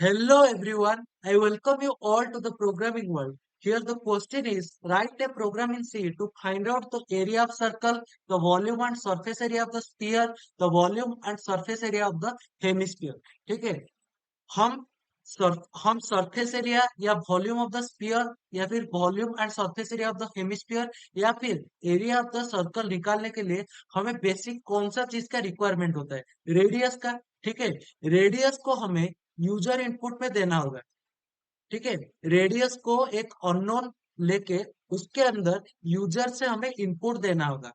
Hello everyone, I welcome you all to the programming world. Here the question is, write a program in C to find out the area of circle, the volume and surface area of the sphere, the volume and surface area of the hemisphere. ठीक है, हम हम surface area या volume of the sphere या फिर volume and surface area of the hemisphere या फिर area of the circle निकालने के लिए हमें बेसिक कौन सा चीज का रिक्वायरमेंट होता है? रेडियस का। ठीक है, रेडियस को हमें यूजर इनपुट में देना होगा। ठीक है, रेडियस को एक अननोन लेके उसके अंदर यूजर से हमें इनपुट देना होगा।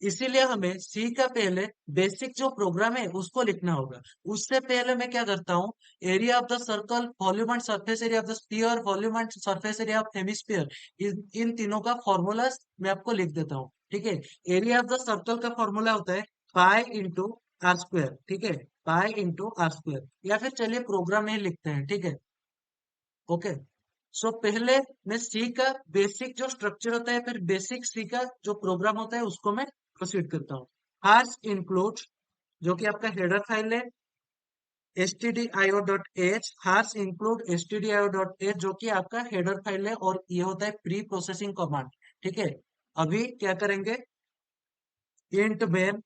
इसीलिए हमें सी का पहले बेसिक जो प्रोग्राम है उसको लिखना होगा। उससे पहले मैं क्या करता हूँ, area of the circle, volume and surface area of the sphere, volume and surface area of hemisphere, इन तीनों का फॉर्मूला मैं आपको लिख देता हूँ। ठीक है, एरिया ऑफ द सर्कल का फॉर्मूला होता है पाई इंटू आर स्क्वायर। ठीक है, पाई इंटू आर स्क्वायर, या फिर चलिए प्रोग्राम में ही लिखते हैं। ठीक है, ओके। सो पहले मैं सी का बेसिक जो स्ट्रक्चर होता है, फिर बेसिक सी का जो प्रोग्राम होता है उसको मैं प्रोसीड करता हूँ। हार्स इंक्लूड, जो कि आपका हेडर फाइल है, stdio.h, हार्स इंक्लूड stdio.h, जो कि आपका हेडर फाइल है और ये होता है प्री प्रोसेसिंग कमांड। ठीक है, अभी क्या करेंगे, इंट मेन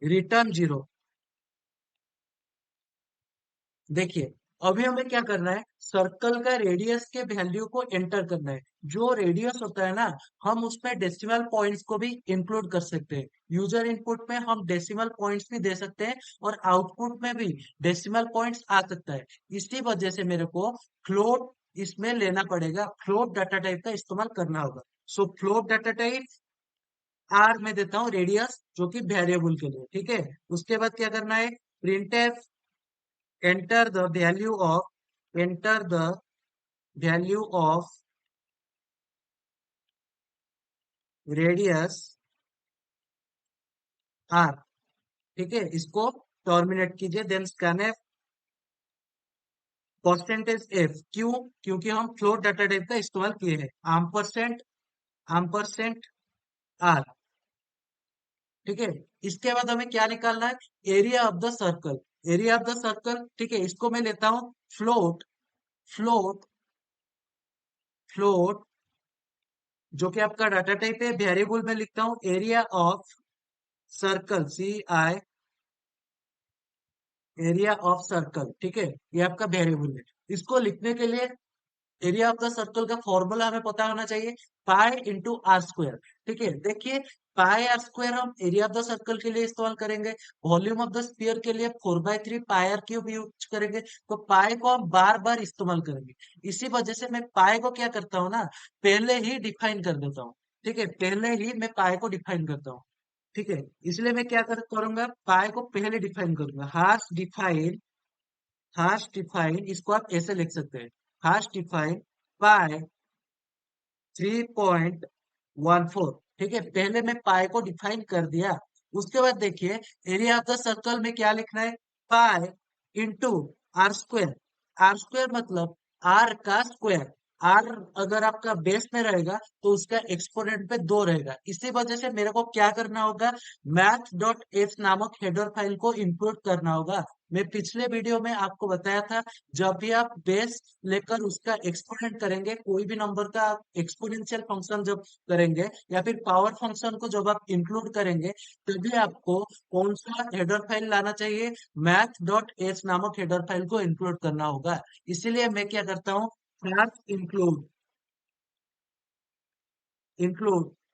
रिटर्न 0। देखिए, अभी हमें क्या करना है, सर्कल का रेडियस के वैल्यू को एंटर करना है। जो रेडियस होता है ना, हम उसमें डेसिमल पॉइंट्स को भी इंक्लूड कर सकते हैं। यूजर इनपुट में हम डेसिमल पॉइंट्स भी दे सकते हैं और आउटपुट में भी डेसिमल पॉइंट्स आ सकता है। इसी वजह से मेरे को फ्लोट इसमें लेना पड़ेगा, फ्लोट डाटा टाइप का इस्तेमाल करना होगा। सो फ्लोट डाटा टाइप आर में देता हूँ रेडियस, जो कि वेरिएबल के लिए। ठीक है, उसके बाद क्या करना है, print enter the value of enter the value of radius r। ठीक है, इसको टर्मिनेट कीजिए, देन स्कैन परसेंटेज एफ। क्यों? क्योंकि हम फ्लोट डाटा टाइप का इस्तेमाल किए हैं। आम परसेंट आर। ठीक है, इसके बाद हमें क्या निकालना है, area of the circle. Area of the circle, ठीक है, इसको मैं लेता हूं फ्लोट फ्लोट फ्लोट, जो कि आपका डाटा टाइप है, वेरिएबल में लिखता हूं area of circle, CI, area of circle. ठीक है, ये आपका वेरिएबल है। इसको लिखने के लिए एरिया ऑफ द सर्कल का फॉर्मूला हमें पता होना चाहिए, पाई इंटू आर स्क्वायर। ठीक है, देखिए, पाई आर स्क्वायर हम एरिया ऑफ द सर्कल के लिए इस्तेमाल करेंगे, वॉल्यूम ऑफ द स्फीयर के लिए 4/3 पाई आर क्यूब यूज करेंगे, तो पाई को हम बार बार इस्तेमाल करेंगे। इसी वजह से मैं पाई को क्या करता हूँ ना, पहले ही डिफाइन कर देता हूँ। ठीक है, पहले ही मैं पाई को डिफाइन करता हूँ। ठीक है, इसलिए मैं क्या करूंगा, पाई को पहले डिफाइन करूंगा। हाश डिफाइन, इसको आप ऐसे लिख सकते हैं, हाश डिफाइन पाई 3.14। ठीक है, पहले मैं पाई को डिफाइन कर दिया। उसके बाद देखिए, एरिया ऑफ द सर्कल में क्या लिखना है, pi into r square. R square मतलब आर का स्क्वायर। आर अगर आपका बेस में रहेगा तो उसका एक्सपोनेंट पे 2 रहेगा। इसी वजह से मेरे को क्या करना होगा, मैथ डॉट एच नामक हेडर फाइल को इंक्लूड करना होगा। मैं पिछले वीडियो में आपको बताया था, जब भी आप बेस लेकर उसका एक्सपोनेंट करेंगे, कोई भी नंबर का एक्सपोनेंशियल फंक्शन जब करेंगे या फिर पावर फंक्शन को जब आप इंक्लूड करेंगे, तभी आपको कौन सा हेडर फाइल लाना चाहिए, मैथ डॉट एच नामक हेडर फाइल को इंक्लूड करना होगा। इसीलिए मैं क्या करता हूँ, math include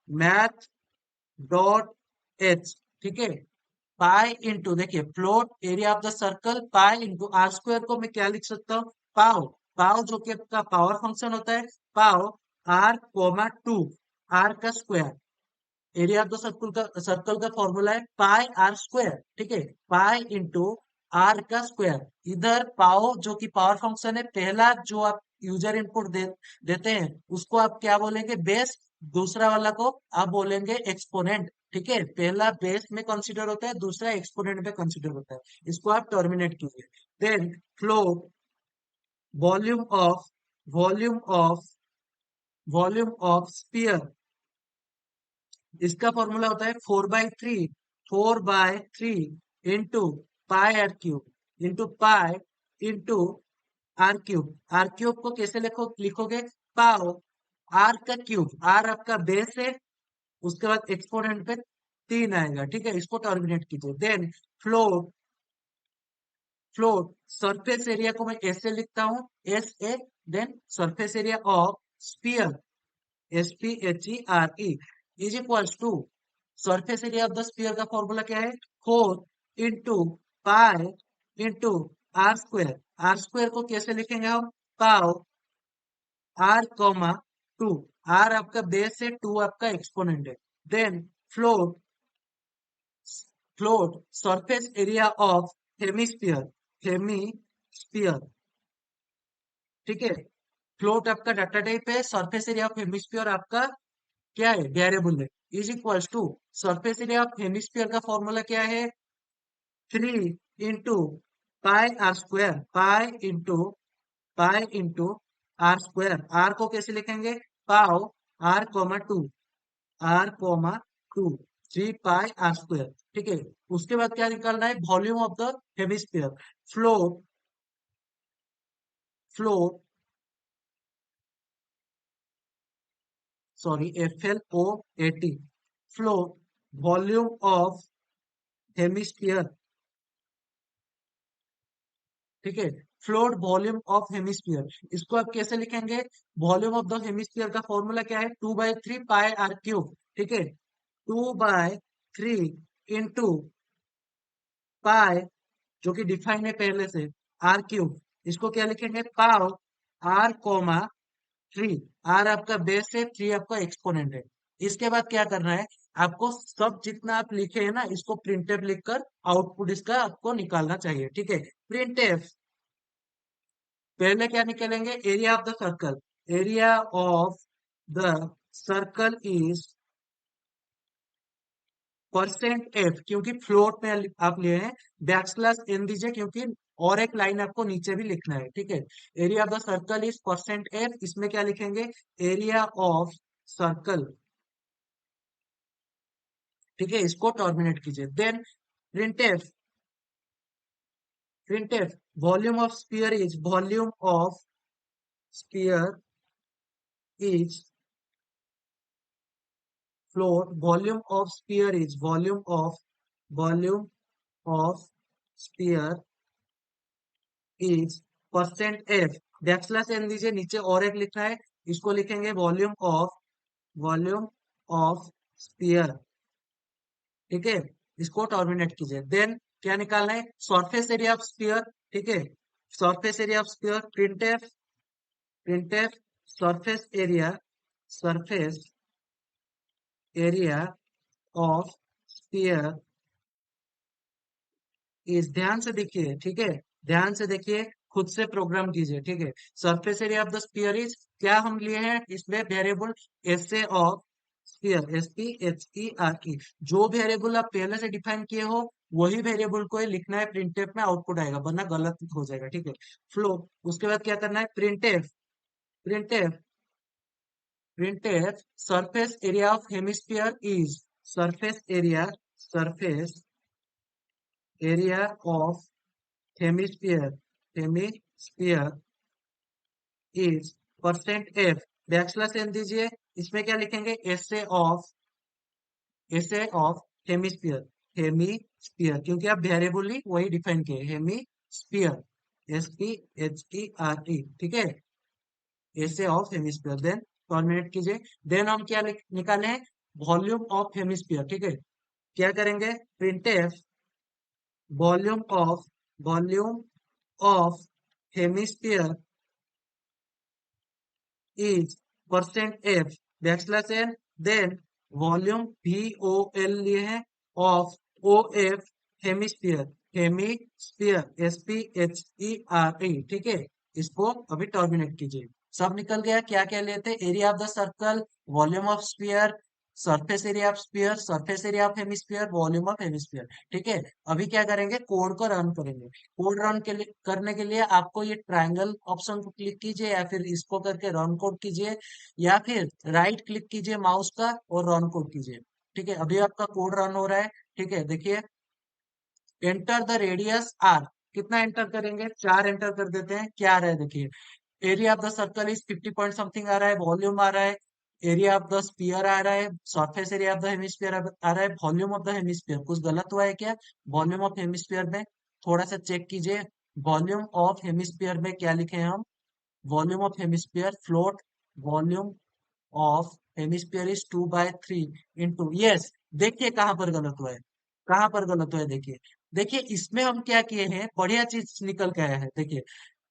math dot h. ठीक है, पाई इंटू, देखिए, float area of the circle, pi into r square को मैं क्या लिख सकता हूँ, पाओ। पाओ जो कि आपका पावर फंक्शन होता है, पाओ आर कोमा 2, आर का square. Area of the circle का फॉर्मूला है पाई आर स्क्वायर। ठीक है, पाई इंटू आर का स्क्वायर। इधर पाओ जो कि पावर फंक्शन है, पहला जो आप यूजर इनपुट देते हैं उसको आप क्या बोलेंगे, बेस। दूसरा वाला को आप बोलेंगे एक्सपोनेंट। ठीक है, पहला बेस में कंसीडर होता है, दूसरा एक्सपोनेंट में कंसीडर होता है। इसको आप टर्मिनेट कीजिए। Then float volume of volume of volume of sphere, इसका फॉर्मूला होता है 4/3। 4/3 into pi r cube into pi into r cube को कैसे लिखोगे? पाओ आर का क्यूब, आर आपका बेस है, उसके बाद एक्सपोनेंट पे 3 आएगा, ठीक है, इसको टर्मिनेट कीजिए। Then float float surface area को मैं ऐसे लिखता हूँ, S A, then surface area of sphere, S P H E R E, is equals to surface area of the sphere का फॉर्मूला क्या है? 4 into pi into r square को कैसे लिखेंगे हम? पाओ आर कॉमा 2, आर आपका base है, 2 आपका एक्सपोनेंट है। Then float float surface area of hemisphere, hemisphere, ठीक है, फ्लोट आपका डाटा टाइप है, सरफेस एरिया ऑफ हेमिस्फीयर आपका क्या है? वेरिएबल है, is equals to surface area of hemisphere का फॉर्मूला क्या है? 3 into pi into r square, r को कैसे लिखेंगे? Pow r comma two 3 pi r square, ठीक है। उसके बाद क्या निकालना है? Volume of the hemisphere, flow flow sorry, FLOAT, flow volume of hemisphere, ठीक है, फ्लोट वॉल्यूम ऑफ हेमिस्फीयर, इसको आप कैसे लिखेंगे? वॉल्यूम ऑफ द हेमिस्फीयर का फॉर्मूला क्या है? 2/3 पाई आर क्यूब, ठीक है, 2/3 इंटू पाई, जो कि डिफाइन है पहले से, आर क्यूब, इसको क्या लिखेंगे? पाओ आर कॉमा 3, आर आपका बेस है, 3 आपका एक्सपोनेंट है। इसके बाद क्या करना है? आपको सब जितना आप लिखे हैं ना, इसको प्रिंटफ लिखकर आउटपुट इसका आपको निकालना चाहिए, ठीक है। प्रिंटफ पहले क्या निकालेंगे? Area of the circle, area of the circle is percent F, क्योंकि फ्लोट में आप लिए हैं, बैकस्लैश एन दीजिए, क्योंकि और एक लाइन आपको नीचे भी लिखना है, ठीक है। Area of the circle is percent F, इसमें क्या लिखेंगे? एरिया ऑफ सर्कल, ठीक है, इसको टर्मिनेट कीजिए। Then printf printf volume of sphere is volume of sphere is float, volume of sphere is percent f, backslash n दीजिए, नीचे और एक लिखा है, इसको लिखेंगे वॉल्यूम ऑफ स्पीयर, ठीक है, इसको टर्मिनेट कीजिए। देन क्या निकालना है? सरफेस एरिया ऑफ स्पीयर, ठीक है, surface area of spear, printf surface area of spear इस, ध्यान से देखिए, ठीक है, ध्यान से देखिए, खुद से प्रोग्राम कीजिए, ठीक है। Surface area of the sphere is, क्या हम लिए हैं इसमें variable? S of sphere, SPHERE, जो वेरिएबल आप पहले से डिफाइन किए हो वही वेरिएबल को ही लिखना है, प्रिंटफ में आउटपुट आएगा, वरना गलत हो जाएगा, ठीक है। फ्लो, उसके बाद क्या करना है? Printf printf surface area of hemisphere is, surface area of hemisphere hemisphere is percent f, backslash n दीजिए, इसमें क्या लिखेंगे? S A of hemisphere, hemisphere, क्योंकि आप वेरिएबल ही वही डिफाइन किए, हेमिस्फीयर, SPHERE, ठीक है, essay of hemisphere. Then terminate कीजिए। देन हम क्या निकाले हैं? वॉल्यूम ऑफ हेमिस्फीयर, ठीक है, क्या करेंगे? Printf volume of hemisphere is percent f, backslash n, then volume VOL लिए हैं, ऑफ OF हेमिस्फीयर, SPHERE, ठीक है, इसको अभी टर्मिनेट कीजिए। सब निकल गया। क्या क्या लेते हैं? Area of the circle, volume of sphere, surface area of sphere, surface area of hemisphere, volume of hemisphere, ठीक है। अभी क्या करेंगे? कोड को रन करेंगे। कोड रन के लिए करने के लिए आपको ये ट्रायंगल ऑप्शन को क्लिक कीजिए, या फिर इसको करके रन कोड कीजिए, या फिर राइट क्लिक कीजिए माउस का और रन कोड कीजिए, ठीक है। अभी आपका कोड रन हो रहा है, ठीक है, देखिए, एंटर द रेडियस आर, कितना एंटर करेंगे, 4 एंटर कर देते हैं। क्या आ रहा है देखिए, area of the circle is 50 point something आ रहा है, वॉल्यूम आ रहा है, एरिया ऑफ द स्पीयर आ रहा है, surface area of the hemisphere आ रहा है, वॉल्यूम ऑफ द हेमिस्फीयर, कुछ गलत हुआ है क्या? वॉल्यूम ऑफ हेमिस्फीयर में थोड़ा सा चेक कीजिए, वॉल्यूम ऑफ हेमिस्फीयर में क्या लिखे हैं हम, volume of hemisphere float, volume of hemisphere is 2/3 into, yes, देखिए कहां पर गलत हुआ है, कहां पर गलत हुआ है, देखिए। देखिए इसमें हम क्या किए हैं, बढ़िया चीज निकल के आया है, देखिए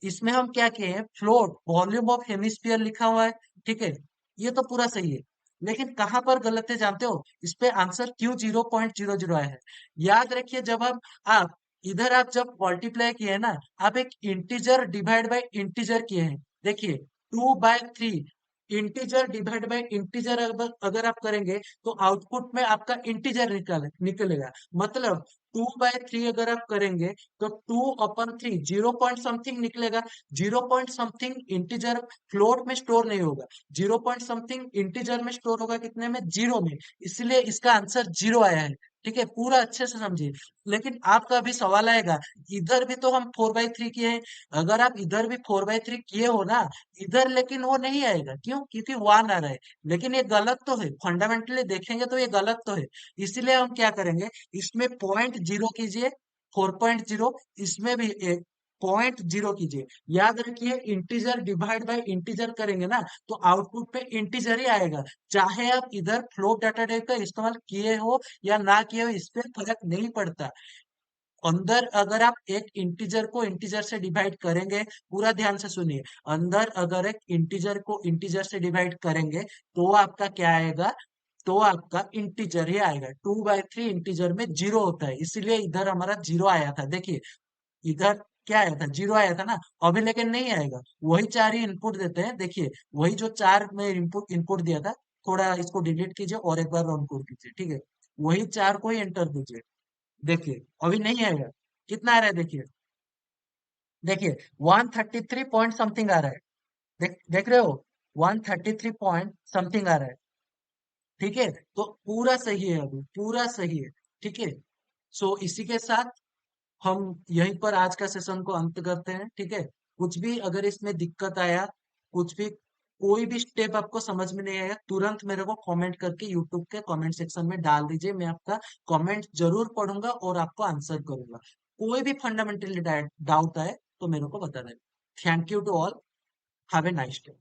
इसमें हम क्या किए हैं, फ्लोट वॉल्यूम ऑफ हेमिस्फीयर लिखा हुआ है, ठीक है, ये तो पूरा सही है। लेकिन कहां पर गलत है जानते हो, इस पे आंसर क्यों 0.00 आया है? याद रखिए, जब हम आप इधर आप जब मल्टीप्लाई किए हैं ना, आप एक इंटीजर डिवाइड बाय इंटीजर किए हैं, देखिए 2/3, इंटीजर डिवाइड बाय इंटीजर अगर आप करेंगे तो आउटपुट में आपका इंटीजर निकलेगा। मतलब 2/3 अगर आप करेंगे तो 2/3 जीरो पॉइंट समथिंग निकलेगा। Zero point something integer float में स्टोर नहीं होगा, जीरो पॉइंट समथिंग इंटीजर में स्टोर होगा, कितने में, जीरो में, इसलिए इसका आंसर जीरो आया है। ठीक है, पूरा अच्छे से समझिए। लेकिन आपका अभी सवाल आएगा, इधर भी तो हम 4/3 किए हैं, अगर आप इधर भी 4/3 किए हो ना, इधर लेकिन वो नहीं आएगा, क्यों? क्योंकि 1 आ रहा है। लेकिन ये गलत तो है, फंडामेंटली देखेंगे तो ये गलत तो है। इसलिए हम क्या करेंगे, इसमें 0.0 कीजिए, 4.0, इसमें भी एक 0.0 कीजिए। याद रखिए, इंटीजर डिवाइड बाय इंटीजर करेंगे ना, तो आउटपुट पे इंटीजर ही आएगा। चाहे आप इधर फ्लोट डाटा टाइप का इस्तेमाल किए हो या ना किए हो, इस पे फर्क नहीं पड़ता। अंदर अगर आप एक इंटीजर को इंटीजर से डिवाइड करेंगे, पूरा ध्यान से सुनिए, अंदर अगर एक इंटीजर को इंटीजर से डिवाइड करेंगे तो आपका क्या आएगा, तो आपका इंटीजर ही आएगा। 2/3 इंटीजर में जीरो होता है, इसीलिए इधर हमारा जीरो आया था, देखिए इधर क्या आया था, जीरो आया था ना। अभी लेकिन नहीं आएगा, वही चार ही इनपुट देते हैं, देखिए वही जो चार में इनपुट इनपुट दिया था, थोड़ा इसको डिलीट कीजिए और एक बार रन कर दीजिए, ठीक है, वही चार को ही एंटर दीजिए। देखिए अभी नहीं आएगा, कितना आ रहा है देखिए, देखिए 133 पॉइंट समथिंग आ रहा है, देख रहे हो, 133 पॉइंट समथिंग आ रहा है, ठीक है। तो पूरा सही है, अभी पूरा सही है, ठीक है। सो इसी के साथ हम यहीं पर आज का सेशन को अंत करते हैं, ठीक है। कुछ भी अगर इसमें दिक्कत आया, कुछ भी, कोई भी स्टेप आपको समझ में नहीं आया, तुरंत मेरे को कमेंट करके यूट्यूब के कमेंट सेक्शन में डाल दीजिए, मैं आपका कमेंट जरूर पढ़ूंगा और आपको आंसर करूंगा। कोई भी फंडामेंटली डाउट आए तो मेरे को बता देना। Thank you to all, have a nice day.